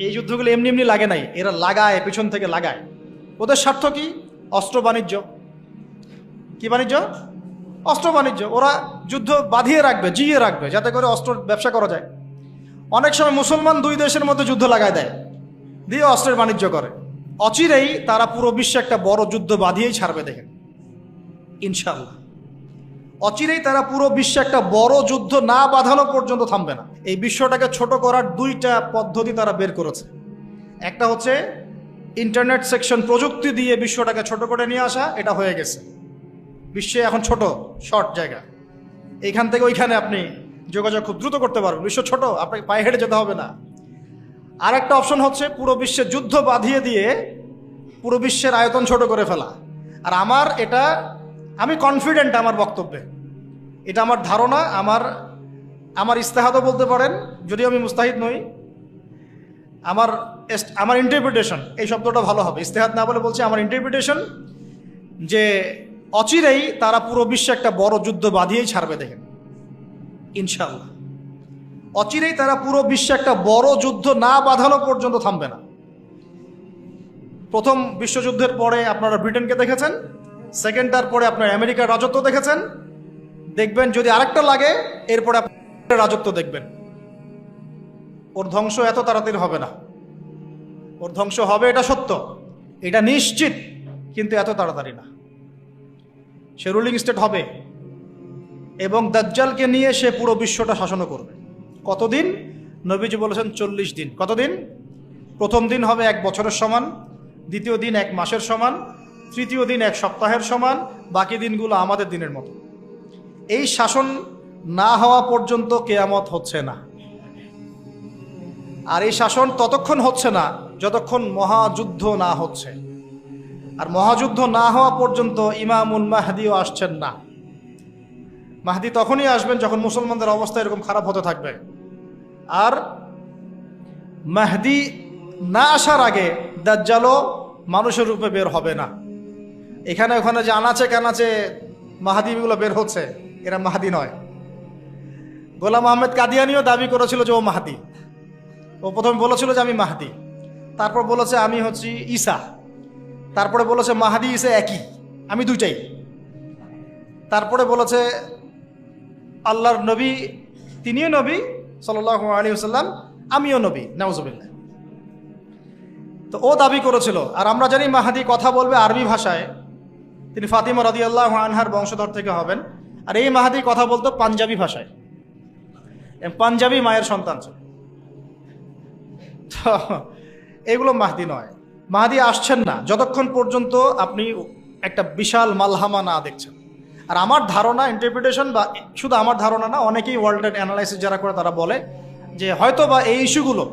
এই যুদ্ধগুলো এমনি এমনি লাগে নাই, এরা লাগায়, পেছন থেকে লাগায়। ওদের স্বার্থ কি? অস্ত্র বাণিজ্য। কি বাণিজ্য? অস্ত্র বাণিজ্য। ওরা যুদ্ধ বাঁধিয়ে রাখবে, জিয়ে রাখবে, যাতে করে অস্ত্র ব্যবসা করা যায়। অনেক সময় মুসলমান দুই দেশের মধ্যে যুদ্ধ লাগায় দেয়, দিয়ে অস্ত্রের বাণিজ্য করে। অচিরেই তারা পুরো বিশ্বে একটা বড় যুদ্ধ বাঁধিয়েই ছাড়বে, দেখেন ইনশাল্লাহ। অচিরেই তারা পুরো বিশ্বে একটা বড় যুদ্ধ না বাঁধানো পর্যন্ত থামবে না। এই বিশ্বটাকে ছোট করার দুইটা পদ্ধতি তারা বের করেছে। একটা হচ্ছে ইন্টারনেট সেকশন, প্রযুক্তি দিয়ে বিশ্বটাকে ছোট করে নিয়ে আসা। এটা হয়ে গেছে, বিশ্বে এখন ছোট, শর্ট জায়গা, এইখান থেকে ওইখানে আপনি যোগাযোগ খুব দ্রুত করতে পারবেন। বিশ্ব ছোট, আপনাকে পায়ে হেঁটে যেতে হবে না। আর একটা অপশন হচ্ছে পুরো বিশ্বে যুদ্ধ বাঁধিয়ে দিয়ে পুরো বিশ্বের আয়তন ছোট করে ফেলা। আর আমি কনফিডেন্ট আমার বক্তব্যে, এটা আমার ধারণা, আমার ইস্তেহাদও বলতে পারেন, যদিও আমি মুস্তাহিদ নই। আমার ইন্টারপ্রিটেশন, এই শব্দটা ভালো হবে, ইস্তেহাদ না বলে বলছি আমার ইন্টারপ্রিটেশন, যে অচিরেই তারা পুরো বিশ্বে একটা বড় যুদ্ধ বাঁধিয়েই ছাড়বে, দেখেন ইনশাল্লাহ। অচিরেই তারা পুরো বিশ্বে একটা বড় যুদ্ধ না বাঁধানো পর্যন্ত থামবে না। প্রথম বিশ্বযুদ্ধের পরে আপনারা ব্রিটেনকে দেখেছেন, সেকেন্ডটার পরে আপনার আমেরিকার রাজত্ব দেখেছেন, দেখবেন যদি আরেকটা লাগে এরপরে আপনার রাজত্ব দেখবেন। ওর ধ্বংস এত তাড়াতাড়ি হবে না, ওর ধ্বংস হবে, এটা সত্য, এটা নিশ্চিত, কিন্তু এত তাড়াতাড়ি না। সে রুলিং স্টেট হবে এবং দাজ্জালকে নিয়ে সে পুরো বিশ্বটা শাসনও করবে। কতদিন? নবীজি বলেছেন 40 দিন। কতদিন? প্রথম দিন হবে 1 বছরের সমান, দ্বিতীয় দিন 1 মাসের সমান, তৃতীয় দিন 1 সপ্তাহের সমান, বাকি দিনগুলো আমাদের দিনের মতো। এই শাসন না হওয়া পর্যন্ত কিয়ামত হচ্ছে না। আর এই শাসন ততক্ষণ হচ্ছে না যতক্ষণ মহাযুদ্ধ না হচ্ছে। আর মহাযুদ্ধ না হওয়া পর্যন্ত ইমামুল মাহদিও আসছেন না। মাহদি তখনই আসবেন যখন মুসলমানদের অবস্থা এরকম খারাপ হতে থাকবে। আর মাহদি না আসার আগে দাজ্জালও মানুষের রূপে বের হবে না। এখানে ওখানে যে আনাচে কানাচে মাহাদিগুলো বের হচ্ছে, এরা মাহাদি নয়। গোলাম আহমেদ কাদিয়ানিও দাবি করেছিল যে ও মাহাদি। ও প্রথমে বলেছিল যে আমি মাহাদি, তারপর বলেছে আমি হচ্ছি ঈসা, তারপরে বলেছে মাহাদি ঈসা একই, আমি দুইটাই। তারপরে বলেছে আল্লাহর নবী, তিনিও নবী সাল্লাল্লাহু আলাইহি ওয়াসাল্লাম, আমিও নবী, নাউজুবিল্লাহ। তো ও দাবি করেছিল। আর আমরা জানি মাহাদি কথা বলবে আরবি ভাষায়, তিনি ফাতিমা রাদিয়াল্লাহু আনহার বংশধর থেকে হবেন। আর এই মাহাদি কথা বলতো পাঞ্জাবি ভাষায়, পাঞ্জাবি মায়ের সন্তান ছিল। তো এগুলো মাহদি নয়। মাহদি আসছেন না যতক্ষণ পর্যন্ত আপনি একটা বিশাল মালহামা না দেখছেন। আর আমার ধারণা, ইন্টারপ্রিটেশন, বা শুধু আমার ধারণা না, অনেকেই ওয়ার্ল্ডের অ্যানালাইসিস যারা করে তারা বলে যে হয়তো বা এই ইস্যুগুলো,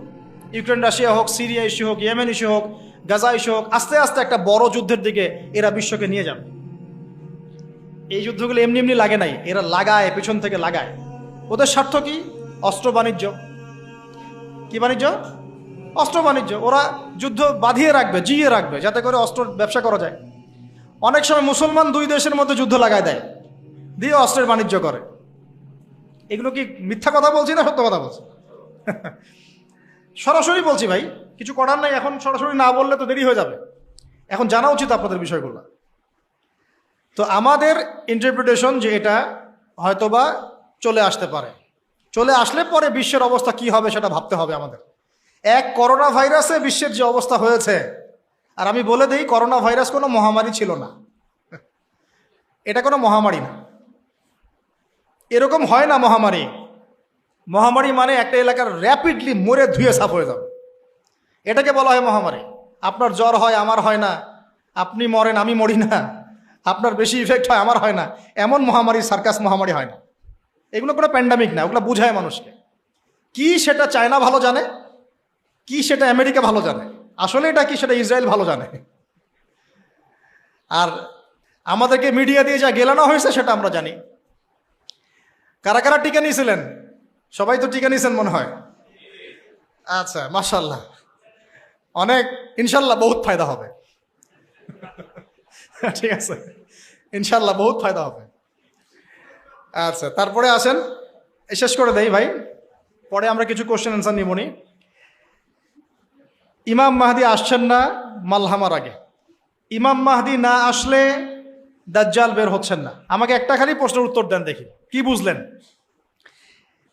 ইউক্রেন রাশিয়া হোক, সিরিয়া ইস্যু হোক, ইয়েমেন ইস্যু হোক, গাজা ইস্যু হোক, আস্তে আস্তে একটা বড় যুদ্ধের দিকে এরা বিশ্বকে নিয়ে যাবে। এই যুদ্ধগুলো এমনি এমনি লাগে নাই, এরা লাগায়, পেছন থেকে লাগায়। ওদের স্বার্থ কি? অস্ত্র বাণিজ্য। কি বাণিজ্য? অস্ত্র বাণিজ্য। ওরা যুদ্ধ বাঁধিয়ে রাখবে, জিয়ে রাখবে, যাতে করে অস্ত্র ব্যবসা করা যায়। অনেক সময় মুসলমান দুই দেশের মধ্যে যুদ্ধ লাগায় দেয়, দিয়ে অস্ত্রের বাণিজ্য করে। এগুলো কি মিথ্যা কথা বলছি না সত্য কথা বলছি? সরাসরি বলছি ভাই, কিছু করার নাই। এখন সরাসরি না বললে তো দেরি হয়ে যাবে, এখন জানা উচিত আপনাদের বিষয়গুলো। তো আমাদের ইন্টারপ্রিটেশন যে এটা হয়তোবা চলে আসতে পারে, চলে আসলে পরে বিশ্বের অবস্থা কি হবে সেটা ভাবতে হবে আমাদের। করোনা ভাইরাসে বিশ্বের যে অবস্থা হয়েছে, আর আমি বলে দিই, করোনা ভাইরাস কোনো মহামারী ছিল না, এটা কোনো মহামারী না। এরকম হয় না মহামারী। মহামারী মানে একটা এলাকার র্যাপিডলি মরে ধুয়ে সাফ হয়ে যাবে, এটাকে বলা হয় মহামারী। আপনার জ্বর হয়, আমার হয় না, আপনি মরেন, আমি মরি না, আপনার বেশি ইফেক্ট হয়, আমার হয় না, এমন মহামারী, সার্কাস মহামারী হয় না। এগুলো কোনো প্যান্ডামিক না, ওগুলো বুঝায় মানুষকে। কি সেটা চায়না ভালো জানে, কি সেটা আমেরিকা ভালো জানে, আসলে এটা কি সেটা ইসরায়েল ভালো জানে। আর আমাদেরকে মিডিয়া দিয়ে যা গেলানো হয়েছে সেটা আমরা জানি। কারা কারা টিকা নিয়েছিলেন? সবাই তো টিকা নিয়েছেন মনে হয়। আচ্ছা, মাশাআল্লাহ, অনেক, ইনশাল্লাহ বহুত ফায়দা হবে। ঠিক আছে, ইনশাল্লাহ বহুত ফায়দা হবে। আচ্ছা, তারপরে আসেন, শেষ করে দেই ভাই, পরে আমরা কিছু কোশ্চেন অ্যান্সার নিবনি। ইমাম মাহদি আসছেন না মালহামার আগে। ইমাম মাহদি না আসলে দাজ্জাল বের হচ্ছেন না। আমাকে একটা খালি প্রশ্নের উত্তর দেন দেখি, কি বুঝলেন?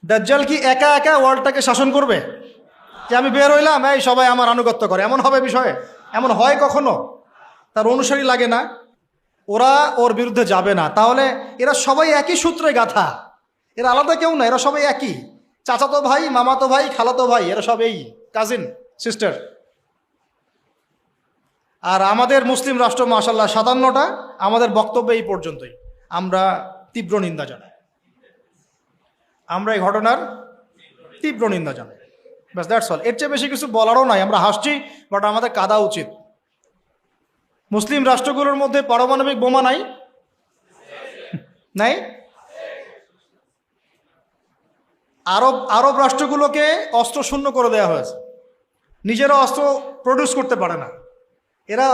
দাজ্জাল কি একা একা ওয়ার্ল্ডটাকে শাসন করবে? যে আমি বের হইলাম, এই সবাই আমার আনুগত্য করে, এমন হবে বিষয়ে? এমন হয় কখনো? তার অনুসারী লাগে না? ওরা ওর বিরুদ্ধে যাবে না। তাহলে এরা সবাই একই সূত্রে গাথা, এরা আলাদা কেউ না, এরা সবাই একই। চাচাতো ভাই, মামাতো ভাই, খালাতো ভাই, এরা সব এই কাজিন সিস্টার। আর আমাদের মুসলিম রাষ্ট্র মাশাআল্লাহ 57টা, আমাদের বক্তব্য এই পর্যন্তই। আমরা তীব্র নিন্দা জানাই, আমরা এই ঘটনার তীব্র নিন্দা জানাই। ব্যাস, দ্যাটস অল। এর চেয়ে বেশি কিছু বলারও নাই। আমরা হাসছি, বাট আমাদের কাঁদা উচিত। মুসলিম রাষ্ট্রগুলোর মধ্যে পারমাণবিক বোমা নাই? নাই? আরব রাষ্ট্রগুলোকে অস্ত্র শূন্য করে দেওয়া হয়েছে, নিজেরা অস্ত্র প্রডিউস করতে পারে না। এরা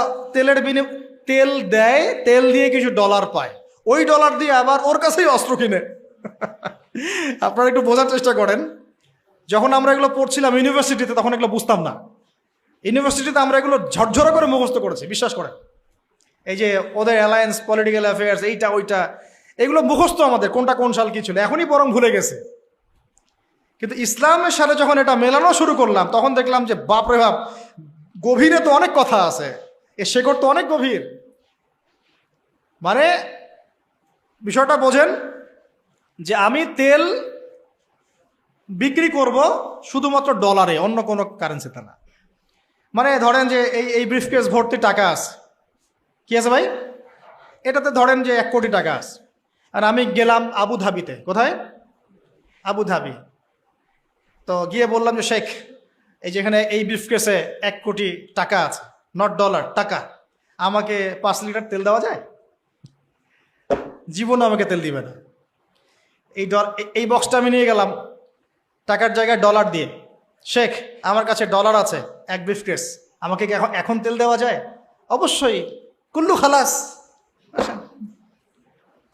তেল দেয়, তেল দিয়ে কিছু ডলার পায়, ওই ডলার দিয়ে আবার ওর কাছেই অস্ত্র কিনে। আপনারা একটু বোঝার চেষ্টা করেন। যখন আমরা এগুলো পড়ছিলাম ইউনিভার্সিটিতে, তখন এগুলো বুঝতাম না। ইউনিভার্সিটিতে আমরা এগুলো ঝরঝরা করে মুখস্থ করেছি, বিশ্বাস করেন। এই যে ওদের অ্যালায়েন্স, পলিটিক্যাল অ্যাফেয়ার্স, এইটা ওইটা, এগুলো মুখস্থ আমাদের, কোনটা কোন সাল কি ছিল, এখনই বরং ভুলে গেছে। কিন্তু ইসলামের সাথে যখন এটা মেলানো শুরু করলাম, তখন দেখলাম যে বাপরে বাপ, গভীরে তো অনেক কথা আছে, এর শেকড় তো অনেক গভীর। মানে বিষয়টা বোঝেন যে আমি তেল বিক্রি করব শুধুমাত্র ডলারে, অন্য কোনো কারেন্সিতে না। মানে ধরেন যে এই ব্রিফকেস ভর্তি টাকা আছে, কি আছে ভাই? এটাতে ধরেন যে 1 কোটি টাকা আছে, আর আমি গেলাম আবুধাবিতে। কোথায়? আবুধাবি। তো গিয়ে বললাম যে শেখ, এই যেখানে এই ব্রিফকেসে 1 কোটি টাকা আছে, নট ডলার, টাকা, আমাকে 5 লিটার তেল দেওয়া যায়? জীবনে আমাকে তেল দিবে না। এই বক্সটা আমি নিয়ে গেলাম টাকার জায়গায় ডলার দিয়ে, শেখ আমার কাছে ডলার আছে 1 ব্রিফকেস, আমাকে কি এখন তেল দেওয়া যায়? অবশ্যই। কুল্লু খালাস, আসেন।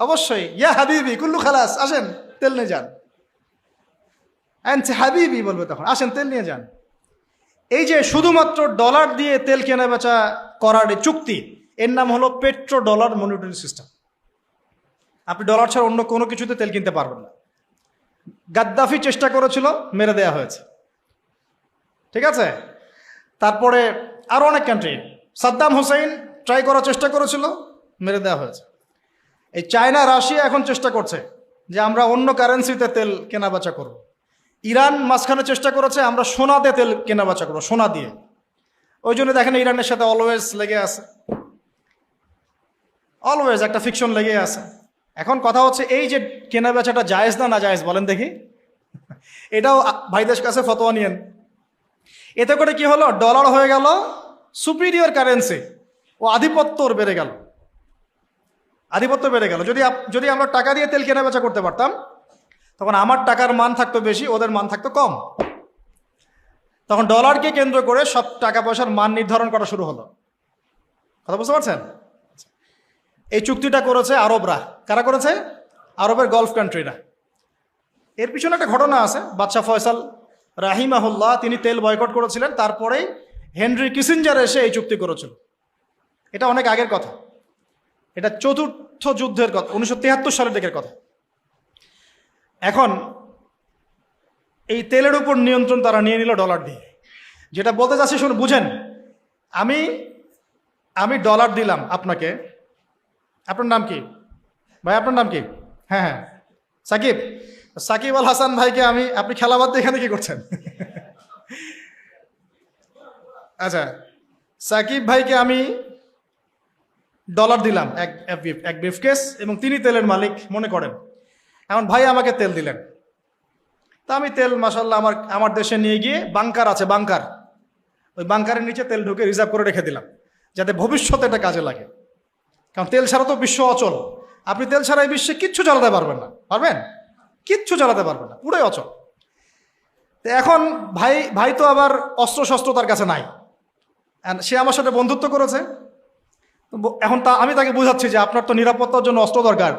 অবশ্যই, ইয়া হাবিবি কুল্লু খালাস, আসেন তেল নিয়ে যান। হাবিবি বলবে তখন, আসেন তেল নিয়ে যান। এই যে শুধুমাত্র ডলার দিয়ে তেল কেনা বেচা করার চুক্তি, এর নাম হলো পেট্রো ডলার মনিটরি সিস্টেম। আপনি ডলার ছাড়া অন্য কোনো কিছুতে তেল কিনতে পারবেন না। গাদ্দাফি চেষ্টা করেছিল, মেরে দেয়া হয়েছে, ঠিক আছে? তারপরে আরো অনেক কান্ট্রি, সাদ্দাম হোসেন ট্রাই করার চেষ্টা করেছিল, মেরে দেওয়া হয়েছে। এই চায়না, রাশিয়া এখন চেষ্টা করছে যে আমরা অন্য কারেন্সিতে তেল কেনাবেচা করব। ইরান মাঝখানে চেষ্টা করেছে আমরা সোনাতে তেল কেনাবেচা করবো, সোনা দিয়ে। ওই জন্য দেখেন ইরানের সাথে অলওয়েজ লেগে আছে, অলওয়েজ একটা ফিকশন লেগে আছে। এখন কথা হচ্ছে এই যে কেনাবেচাটা জায়েজ না জায়েজ বলেন দেখি? এটাও ভাইদের কাছে ফতোয়া নিয়েন। এতে করে কি হলো? ডলার হয়ে গেল সুপিরিয়র কারেন্সি, ও আধিপত্য বেড়ে গেল, আধিপত্য বেড়ে গেল। যদি আমরা টাকা দিয়ে তেল কেনাবেচা করতে পারতাম, তখন আমার টাকার মান থাকতো বেশি, ওদের মান থাকতো কম। তখন ডলারকে কেন্দ্র করে সব টাকা পয়সার মান নির্ধারণ করা শুরু হলো। কথা বুঝতে পারছেন? এই চুক্তিটা করেছে আরবরা। কারা করেছে? আরবের গলফ কান্ট্রিরা। এর পিছনে একটা ঘটনা আছে। বাদশাহ ফয়সাল রাহিমাহুল্লাহ তিনি তেল বয়কট করেছিলেন, তারপরেই হেনরি কিসিঞ্জার এসে এই চুক্তি করেছিল। এটা অনেক আগের কথা, এটা চতুর্থ যুদ্ধের কথা, 1973 সালের দিকের কথা। এখন এই তেলের উপর নিয়ন্ত্রণ তারা নিয়ে নিল ডলার দিয়ে। যেটা বলতে চাচ্ছি শুনুন, বুঝেন। আমি ডলার দিলাম আপনাকে। আপনার নাম কি ভাই? আপনার নাম কি? হ্যাঁ হ্যাঁ, সাকিব। সাকিব আল হাসান ভাইকে আপনি খেলা বাদ দিয়ে এখানে কি করছেন? আচ্ছা, সাকিব ভাইকে আমি ডলার দিলাম এক ব্রিফকেস, এবং তিনি তেলের মালিক মনে করেন। এখন ভাই আমাকে তেল দিলেন, তা আমি তেল মাশাআল্লাহ আমার দেশে নিয়ে গিয়ে বাংকার আছে, বাংকার, ওই বাংকারের নিচে তেল ঢুকে রিজার্ভ করে রেখে দিলাম, যাতে ভবিষ্যতে এটা কাজে লাগে। কারণ তেল ছাড়া তো বিশ্ব অচল। আপনি তেল ছাড়া এই বিশ্বে কিচ্ছু চালাতে পারবেন না। পারবেন? কিচ্ছু চালাতে পারবেন না, পুরোই অচল। তো এখন ভাই তো আবার অস্ত্র শস্ত্র তার কাছে নাই, সে আমার সাথে বন্ধুত্ব করেছে। এখন আমি তাকে বুঝাচ্ছি যে আপনার তো নিরাপত্তার জন্য অস্ত্র দরকার,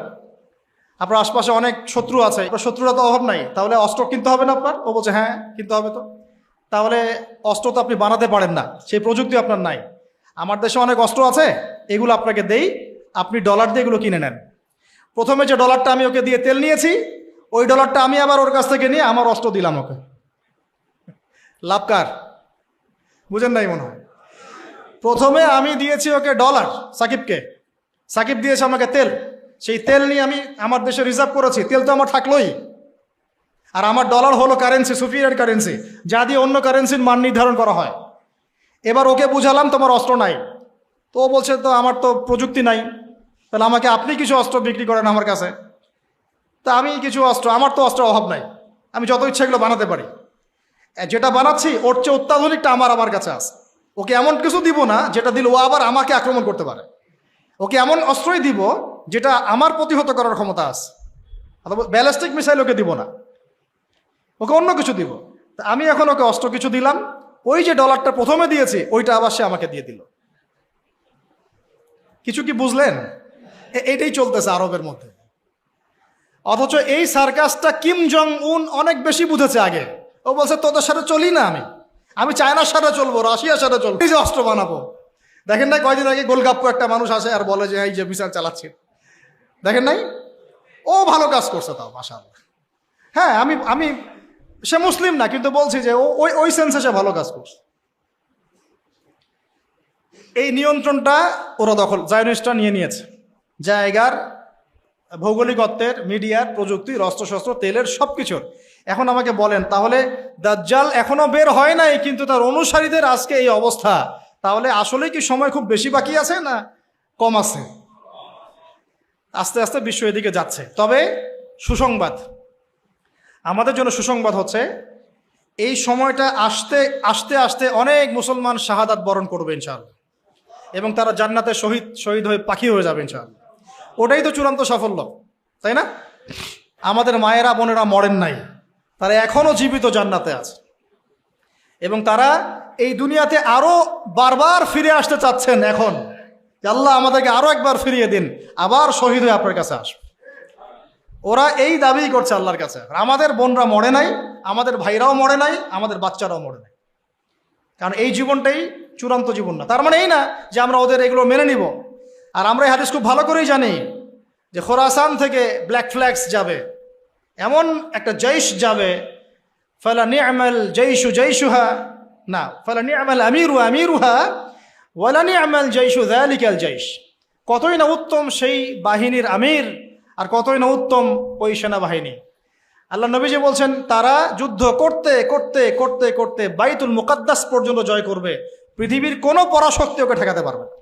আপনার আশপাশে অনেক শত্রু আছে, আপনার শত্রুরা তো অভাব নাই, তাহলে অস্ত্র কিনতে হবে না আপনার? ও বলছে হ্যাঁ কিনতে হবে। তো তাহলে অস্ত্র তো আপনি বানাতে পারেন না, সেই প্রযুক্তি আপনার নাই। আমার দেশে অনেক অস্ত্র আছে, এগুলো আপনাকে দেই, আপনি ডলার দিয়ে এগুলো কিনে নেন। প্রথমে যে ডলারটা আমি ওকে দিয়ে তেল নিয়েছি, ওই ডলারটা আমি আবার ওর কাছ থেকে নিয়ে আমার অস্ত্র দিলাম ওকে। লাভ কার? বুঝেন নাই মনে হয়। প্রথমে আমি দিয়েছি ওকে ডলার, সাকিবকে, সাকিব দিয়েছে আমাকে তেল, সেই তেল নিয়ে আমি আমার দেশে রিজার্ভ করেছি, তেল তো আমার থাকলোই। আর আমার ডলার হলো কারেন্সি, সুপিরিয়র কারেন্সি, যা দিয়ে অন্য কারেন্সির মান নির্ধারণ করা হয়। এবার ওকে বুঝালাম তোমার অস্ত্র নাই, তো ও বলছে তো আমার তো প্রযুক্তি নাই, তাহলে আমাকে আপনি কিছু অস্ত্র বিক্রি করেন আমার কাছে। তা আমি কিছু অস্ত্র, আমার তো অস্ত্রের অভাব নাই, আমি যত ইচ্ছা এগুলো বানাতে পারি, যেটা বানাচ্ছি ওর চেয়ে অত্যাধুনিকটা আমার কাছে আছে। ওকে এমন কিছু দিব না যেটা দিল ও আবার আমাকে আক্রমণ করতে পারে, ওকে এমন অস্ত্রই দিব যেটা আমার প্রতিহত করার ক্ষমতা আছে। অথবা ব্যালিস্টিক মিসাইল ওকে দিব না, ওকে অন্য কিছু দিব। তা আমি এখন ওকে অস্ত্র কিছু দিলাম, ওই যে ডলারটা প্রথমে দিয়েছি ওইটা আবার সে আমাকে দিয়ে দিল। কিছু কি বুঝলেন? এইটাই চলতেছে আরবের মধ্যে। অথচ এই সার্কাসটা কিম জং উন অনেক বেশি বুঝেছে আগে। ও বলছে তোদের সাথে চলি না, আমি চায়নার সাথে চলবো, রাশিয়ার সাথে চলবো, এই যে অস্ত্র বানাবো। দেখেন নাই কয়দিন আগে গোলগাপ্পু একটা মানুষ আসে আর বলে যে এই যে মিসাইল চালাচ্ছে, দেখেন নাই? ও ভালো কাজ করছে তাও, মাশাআল্লাহ। হ্যাঁ, আমি সে মুসলিম না, কিন্তু বলছি যে ওই সেন্সে সে ভালো কাজ করছে। এই নিয়ন্ত্রণটা ওরা দখল, জায়নিস্টরা নিয়ে নিয়েছে, জায়গার, ভৌগোলিকত্বের, মিডিয়ার, প্রযুক্তির, অস্ত্রশস্ত্র, তেলের, সব কিছুর। এখন আমাকে বলেন, তাহলে দাজ্জাল এখনো বের হয় নাই কিন্তু তার অনুসারীদের আজকে এই অবস্থা, তাহলে আসলে কি সময় খুব বেশি বাকি আছে না কম আছে? আস্তে আস্তে বিশ্ব এদিকে যাচ্ছে। তবে সুসংবাদ, আমাদের জন্য সুসংবাদ হচ্ছে এই সময়টা আস্তে আস্তে আস্তে অনেক মুসলমান শাহাদাত বরণ করবে ইনশাআল্লাহ, এবং তারা জান্নাতে শহীদ হয়ে পাখি হয়ে যাবে ইনশাআল্লাহ। ওটাই তো চূড়ান্ত সাফল্য, তাই না? আমাদের মায়েরা বোনেরা মরেন নাই, তারা এখনো জীবিত জান্নাতে আছে, এবং তারা এই দুনিয়াতে আরো বারবার ফিরে আসতে চাচ্ছেন এখন, আল্লাহ আমাদেরকে আরো একবার ফিরিয়ে দিন, আবার শহীদ হয়ে আপনার কাছে আসবে। ওরা এই দাবি করছে আল্লাহর কাছে। আমাদের বোনরা মরে নাই, আমাদের ভাইরাও মরে নাই, আমাদের বাচ্চারাও মরে নাই, কারণ এই জীবনটাই চূড়ান্ত জীবন না। তার মানে এই না যে আমরা ওদের এগুলো মেনে নিব। আর আমরা এই হাদিস খুব ভালো করেই জানি যে খোরাসান থেকে ব্ল্যাক ফ্ল্যাগস যাবে, এমন একটা জৈশ যাবে, ফালা নি'মাল জৈশু জৈশুহা, না ফালা নি'মাল আমিরু আমিরুহা ওয়ালা নি'মাল জৈশু যালিকাল জৈশ। কতই না উত্তম সেই বাহিনীর আমির, আর কতই না উত্তম ওই সেনাবাহিনী। আল্লাহ নবীজি বলছেন তারা যুদ্ধ করতে করতে করতে করতে বাইতুল মুকাদ্দাস পর্যন্ত জয় করবে, পৃথিবীর কোনো পরাশক্তি ওকে ঠেকাতে পারবে না।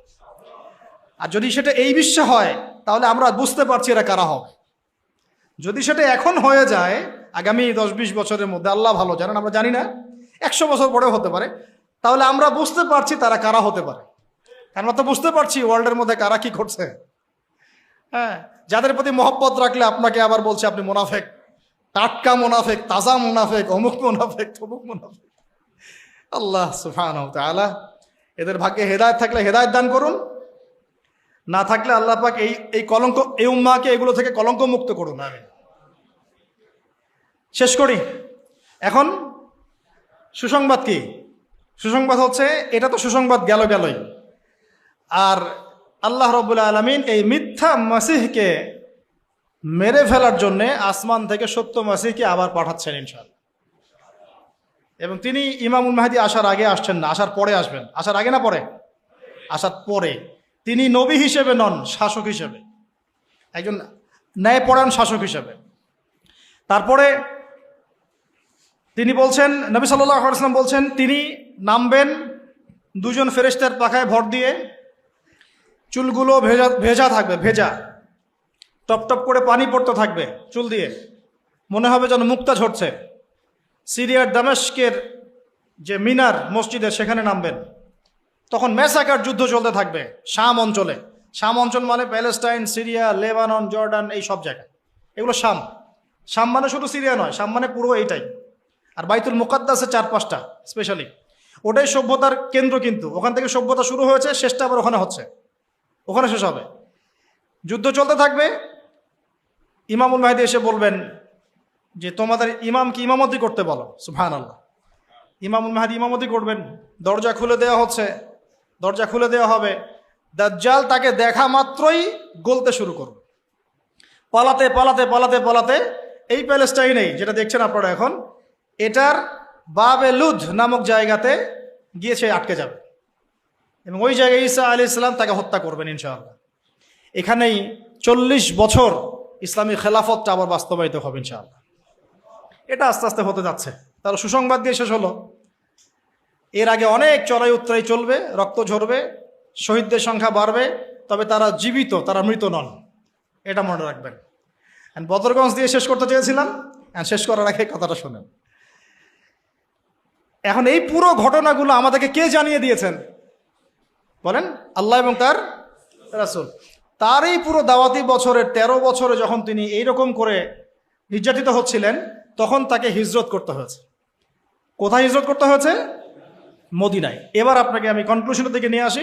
আর যদি সেটা এই বিশ্বে হয় তাহলে আমরা বুঝতে পারছি এরা কারা হবে। যদি সেটা এখন হয়ে যায় আগামী 10-20 বছরের মধ্যে, আল্লাহ ভালো জানেন, আমরা জানি না, 100 বছর পরেও হতে পারে, তাহলে আমরা বুঝতে পারছি তারা কারা হতে পারে। আমরা তো বুঝতে পারছি ওয়ার্ল্ডের মধ্যে কারা কি করছে। হ্যাঁ, যাদের প্রতি মহব্বত রাখলে আপনাকে আবার বলছে আপনি মুনাফেক, টাটকা মুনাফেক, তাজা মুনাফেক, অমুক মুনাফেক, তমুক মুনাফেক। আল্লাহ সুবহানাহু ওয়া তাআলা এদের ভাগ্যে হেদায়েত থাকলে হেদায়েত দান করুন, না থাকলে আল্লাহ পাক এই কলঙ্ক, এই উম্মাহকে এগুলো থেকে কলঙ্ক মুক্ত করুন। আমিন। শেষ করি। এখন সুসংবাদ কি? সুসংবাদ হচ্ছে, এটা তো সুসংবাদ গেলই, আর আল্লাহ রাব্বুল আলামিন এই মিথ্যা মাসিহকে মেরে ফেলার জন্যে আসমান থেকে সত্য মাসিহকে আবার পাঠাচ্ছেন ইনশাআল্লাহ। এবং তিনি ইমামুল মাহদী আসার আগে আসছেন না, আসার পরে আসবেন। আসার আগে না পরে? আসার পরে। তিনি নবী হিসেবে নন, শাসক হিসেবে, একজন ন্যায়পরায়ণ শাসক হিসেবে। তারপরে তিনি বলছেন, নবী সাল্লাল্লাহু আলাইহি ওয়াসাল্লাম বলছেন, তিনি নামবেন 2 ফেরেশতার পাখায় ভর দিয়ে, চুলগুলো ভেজা থাকবে, ভেজা, টপ টপ করে পানি পড়তে থাকবে চুল দিয়ে, মনে হবে যেন মুক্তা ঝরছে। সিরিয়ার দামেস্কের যে মিনার মসজিদের সেখানে নামবেন, তখন মেসাকার যুদ্ধ চলতে থাকবে শাম অঞ্চলে। শাম অঞ্চল মানে প্যালেস্টাইন, সিরিয়া, লেবানন, জর্ডান, এই সব জায়গায়, এগুলো শাম। শাম মানে শুধু সিরিয়া নয়, শাম মানে পুরো এইটাই। আর বাইতুল মুকাদ্দাসে 4-5টা স্পেশালি, ওটাই সভ্যতার কেন্দ্র, কিন্তু ওখান থেকে সভ্যতা শুরু হয়েছে, শেষটা আবার ওখানে হচ্ছে, ওখানে শেষ হবে। যুদ্ধ চলতে থাকবে, ইমামুল মাহদী এসে বলবেন যে তোমাদের ইমামকে ইমামতি করতে বলো। সুবহানাল্লাহ। ইমামুল মাহদী ইমামতি করবেন, দরজা খুলে দেওয়া হচ্ছে, দরজা খুলে দেওয়া হবে, দাজ্জাল তাকে দেখা মাত্রই গলতে শুরু করবে, পালাতে পালাতে পালাতে পালাতে এই প্যালেস্টাইনেই যেটা দেখছেন আপনারা এখন, এটার বাবে লুদ নামক জায়গাতে গিয়ে সে আটকে যাবে এবং ওই জায়গায় ঈসা আলাইহিস সালাম তাকে হত্যা করবেন ইনশাআল্লাহ। এখানেই 40 বছর ইসলামী খেলাফতটা আবার বাস্তবায়িত হবে ইনশাআল্লাহ। এটা আস্তে আস্তে হতে যাচ্ছে। তার সুসংবাদ দিয়ে শেষ হলো, এর আগে অনেক চড়াই উত্তরাই চলবে, রক্ত ঝরবে, শহীদদের সংখ্যা বাড়বে, তবে তারা জীবিত, তারা মৃত নন, এটা মনে রাখবেন। বদরগঞ্জ দিয়ে শেষ করতে চেয়েছিলাম, শেষ করার আগে কথাটা শোনেন। এখন এই পুরো ঘটনাগুলো আমাদেরকে কে জানিয়ে দিয়েছেন বলেন? আল্লাহ এবং তার রাসূল। তার এই পুরো দাওয়াতি বছরের 13 বছরে যখন তিনি এইরকম করে নির্যাতিত হচ্ছিলেন, তখন তাকে হিজরত করতে হয়েছে। কোথায় হিজরত করতে হয়েছে? মদিনায়। এবার আপনাকে আমি কনক্লুশনের দিকে নিয়ে আসি।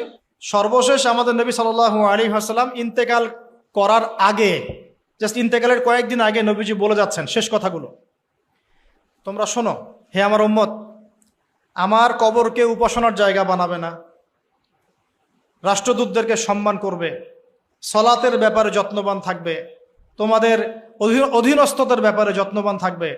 সর্বশেষ আমাদের নবী সাল্লাল্লাহু আলাইহি ওয়াসাল্লাম ইন্তেকাল করার আগে, জাস্ট ইন্তেকালের কয়েকদিন আগে নবীজি বলে যাচ্ছেন শেষ কথাগুলো, তোমরা শোনো হে আমার উম্মত, আমার কবরকে উপাসনার জায়গা বানাবে না, রাষ্ট্রদূতদেরকে সম্মান করবে, সলাতের ব্যাপারে যত্নবান থাকবে, তোমাদের অধীনস্থদের ব্যাপারে যত্নবান থাকবে,